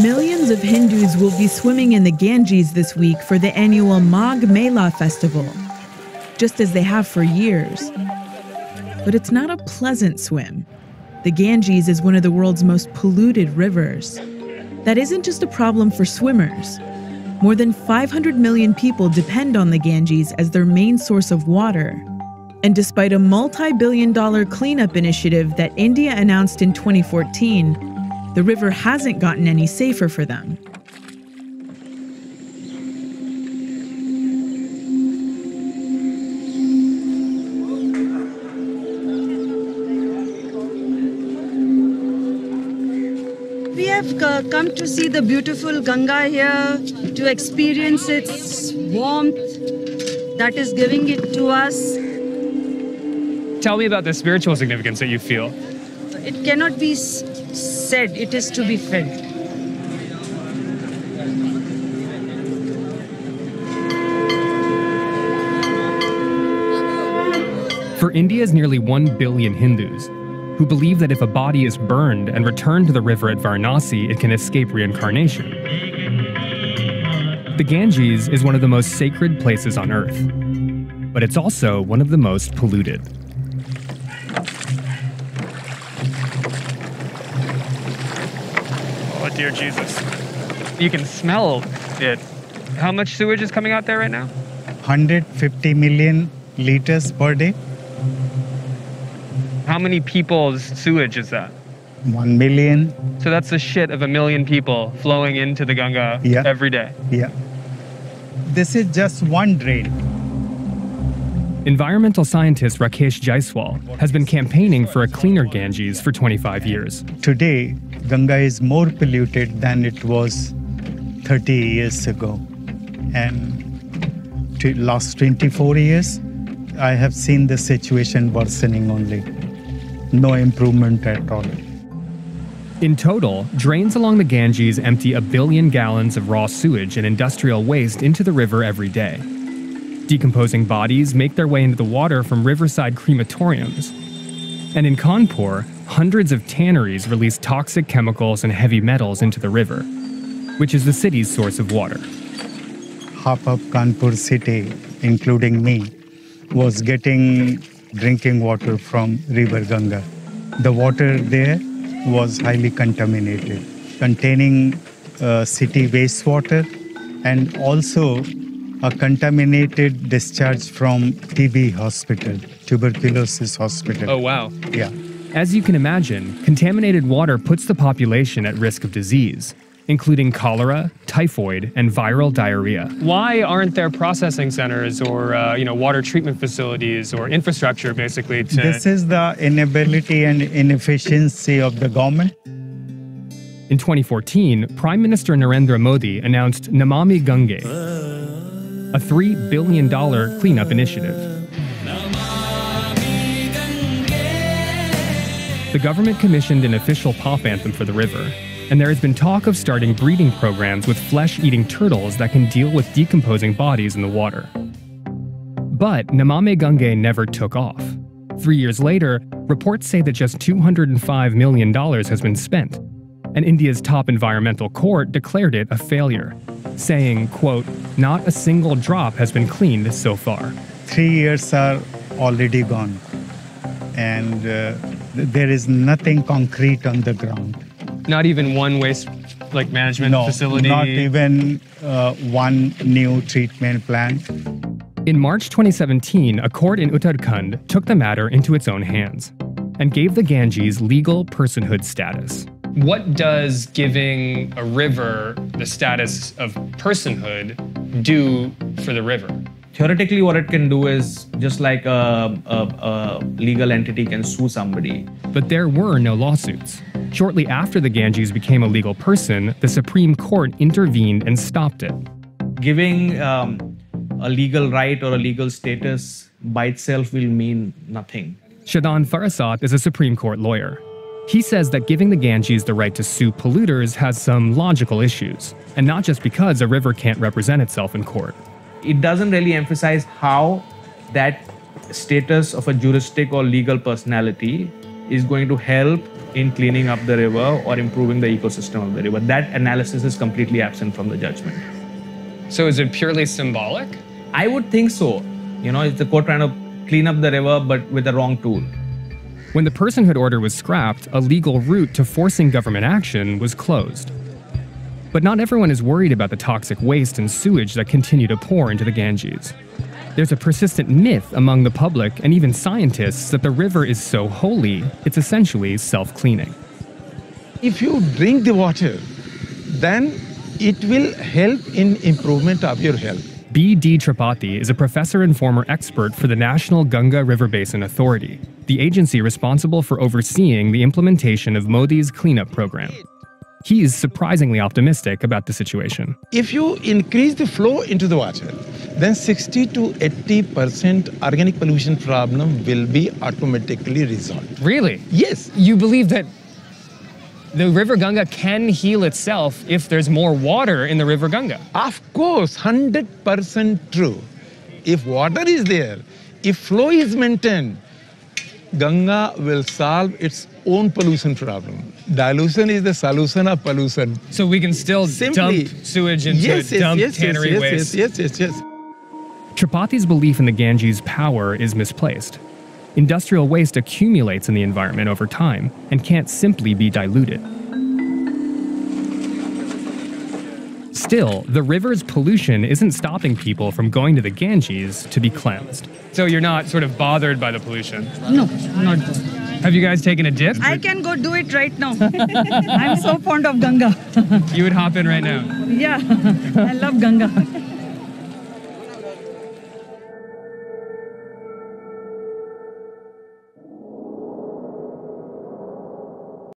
Millions of Hindus will be swimming in the Ganges this week for the annual Magh Mela festival, just as they have for years. But it's not a pleasant swim. The Ganges is one of the world's most polluted rivers. That isn't just a problem for swimmers. More than 500 million people depend on the Ganges as their main source of water. And despite a multi-billion-dollar cleanup initiative that India announced in 2014, the river hasn't gotten any safer for them. We have come to see the beautiful Ganga here, to experience its warmth that is giving it to us. Tell me about the spiritual significance that you feel. It cannot be said, it is to be felt. For India's nearly 1 billion Hindus, who believe that if a body is burned and returned to the river at Varanasi, it can escape reincarnation, the Ganges is one of the most sacred places on Earth, but it's also one of the most polluted. Oh, dear Jesus. You can smell it. How much sewage is coming out there right now? 150 million liters per day. How many people's sewage is that? 1 million. So that's the shit of 1 million people flowing into the Ganga every day. Yeah. This is just one drain. Environmental scientist Rakesh Jaiswal has been campaigning for a cleaner Ganges for 25 years. Today, Ganga is more polluted than it was 30 years ago. And last 24 years, I have seen the situation worsening only. No improvement at all. In total, drains along the Ganges empty 1 billion gallons of raw sewage and industrial waste into the river every day. Decomposing bodies make their way into the water from riverside crematoriums. And in Kanpur, hundreds of tanneries release toxic chemicals and heavy metals into the river, which is the city's source of water. Half of Kanpur city, including me, was getting drinking water from River Ganga. The water there was highly contaminated, containing city wastewater and also a contaminated discharge from TB hospital, tuberculosis hospital. Oh, wow. Yeah. As you can imagine, contaminated water puts the population at risk of disease, including cholera, typhoid, and viral diarrhea. Why aren't there processing centers or water treatment facilities or infrastructure, basically, to... This is the inability and inefficiency of the government. In 2014, Prime Minister Narendra Modi announced Namami Gange, a $3 billion cleanup initiative. The government commissioned an official pop anthem for the river, and there has been talk of starting breeding programs with flesh-eating turtles that can deal with decomposing bodies in the water. But Namami Gange never took off. 3 years later, reports say that just $205 million has been spent, and India's top environmental court declared it a failure, saying, quote, "Not a single drop has been cleaned so far." 3 years are already gone, and there is nothing concrete on the ground. Not even one waste management facility? No, not even one new treatment plant. In March 2017, a court in Uttarakhand took the matter into its own hands and gave the Ganges legal personhood status. What does giving a river the status of personhood do for the river? Theoretically, what it can do is just like a legal entity can sue somebody. But there were no lawsuits. Shortly after the Ganges became a legal person, the Supreme Court intervened and stopped it. Giving a legal right or a legal status by itself will mean nothing. Shadan Farasat is a Supreme Court lawyer. He says that giving the Ganges the right to sue polluters has some logical issues, and not just because a river can't represent itself in court. It doesn't really emphasize how that status of a juristic or legal personality is going to help in cleaning up the river or improving the ecosystem of the river. That analysis is completely absent from the judgment. So is it purely symbolic? I would think so. It's the court trying to clean up the river but with the wrong tool. When the personhood order was scrapped, a legal route to forcing government action was closed. But not everyone is worried about the toxic waste and sewage that continue to pour into the Ganges. There's a persistent myth among the public and even scientists that the river is so holy, it's essentially self-cleaning. If you drink the water, then it will help in improvement of your health. B.D. Tripathi is a professor and former expert for the National Ganga River Basin Authority, the agency responsible for overseeing the implementation of Modi's cleanup program. He's surprisingly optimistic about the situation. If you increase the flow into the water, then 60 to 80% organic pollution problem will be automatically resolved. Really? Yes. You believe that the river Ganga can heal itself if there's more water in the river Ganga? Of course, 100% true. If water is there, if flow is maintained, Ganga will solve its own pollution problem. Dilution is the solution of pollution. So we can still Simply, dump sewage into tannery waste? Yes. Tripathi's belief in the Ganges' power is misplaced. Industrial waste accumulates in the environment over time and can't simply be diluted. Still, the river's pollution isn't stopping people from going to the Ganges to be cleansed. So you're not sort of bothered by the pollution? No, not good. Have you guys taken a dip? I can go do it right now. I'm so fond of Ganga. You would hop in right now? Yeah, I love Ganga.